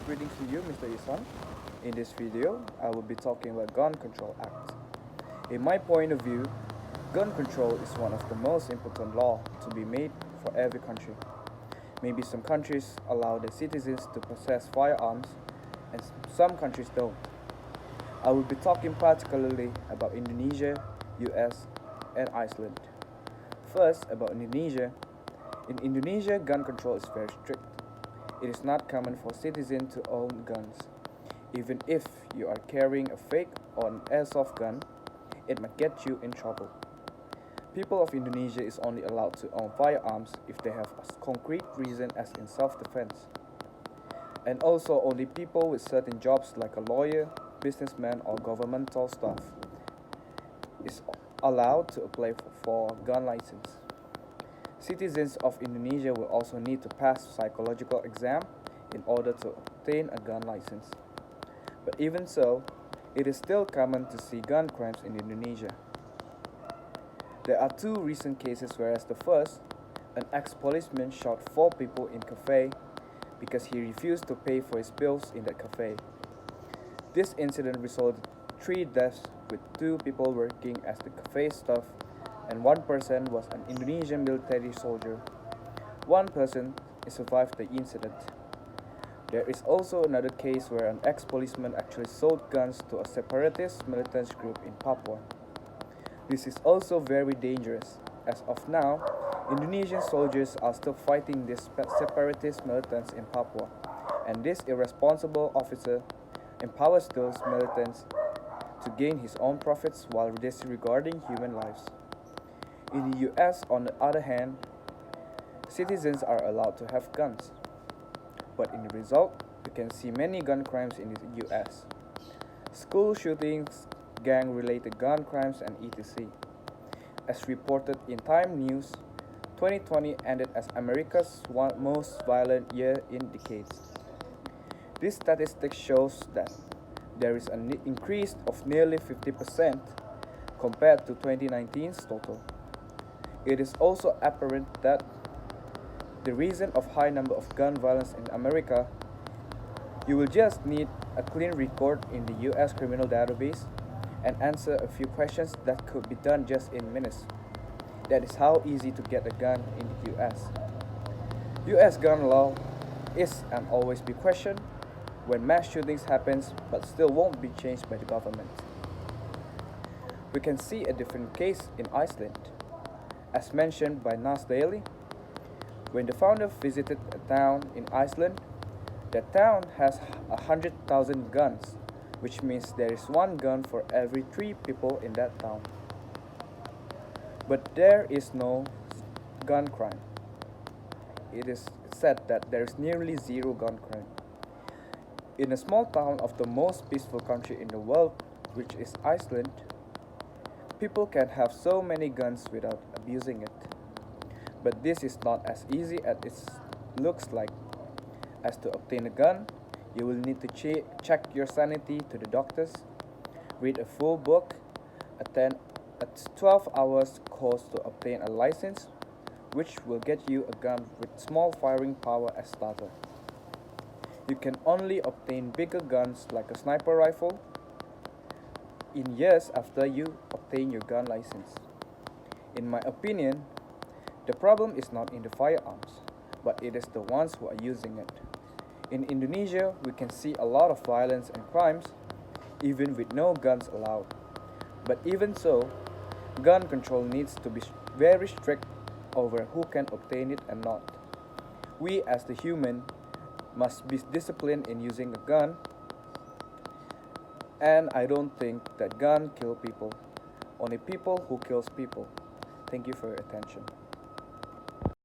Greetings to you, Mr. Isan. In this video, I will be talking about Gun Control Act. In my point of view, gun control is one of the most important law to be made for every country. Maybe some countries allow their citizens to possess firearms and some countries don't. I will be talking particularly about Indonesia, US, and Iceland. First, about Indonesia. In Indonesia, gun control is very strict. It is not common for citizens to own guns. Even if you are carrying a fake or an airsoft gun, it might get you in trouble. People of Indonesia is only allowed to own firearms if they have a concrete reason as in self-defense. And also only people with certain jobs like a lawyer, businessman or governmental staff is allowed to apply for a gun license. Citizens of Indonesia will also need to pass psychological exam in order to obtain a gun license. But even so, it is still common to see gun crimes in Indonesia. There are two recent cases, whereas the first, an ex-policeman shot 4 people in a cafe because he refused to pay for his bills in that cafe. This incident resulted in 3 deaths, with 2 people working as the cafe staff and 1 person was an Indonesian military soldier. 1 person survived the incident. There is also another case where an ex-policeman actually sold guns to a separatist militant group in Papua. This is also very dangerous. As of now, Indonesian soldiers are still fighting these separatist militants in Papua, and this irresponsible officer empowers those militants to gain his own profits while disregarding human lives. In the US, on the other hand, citizens are allowed to have guns. But in the result, we can see many gun crimes in the US. School shootings, gang-related gun crimes, and etc. As reported in Time News, 2020 ended as America's most violent year in decades. This statistic shows that there is an increase of nearly 50% compared to 2019's total. It is also apparent that the reason of high number of gun violence in America, you will just need a clean record in the US criminal database and answer a few questions that could be done just in minutes. That is how easy to get a gun in the US. US gun law is and always be questioned when mass shootings happens but still won't be changed by the government. We can see a different case in Iceland. As mentioned by Nas Daily, when the founder visited a town in Iceland, that town has 100,000 guns, which means there is 1 gun for every 3 people in that town. But there is no gun crime. It is said that there is nearly 0 gun crime. In a small town of the most peaceful country in the world, which is Iceland, people can have so many guns without abusing it. But this is not as easy as it looks like. As to obtain a gun, you will need to check your sanity to the doctors, read a full book, attend a 12 hours course to obtain a license, which will get you a gun with small firing power as starter. You can only obtain bigger guns like a sniper rifle in years after you obtain your gun license. In my opinion, the problem is not in the firearms, but it is the ones who are using it. In Indonesia, we can see a lot of violence and crimes, even with no guns allowed. But even so, gun control needs to be very strict over who can obtain it and not. We as the human must be disciplined in using a gun, and I don't think that gun kill people, only people who kills people. Thank you for your attention.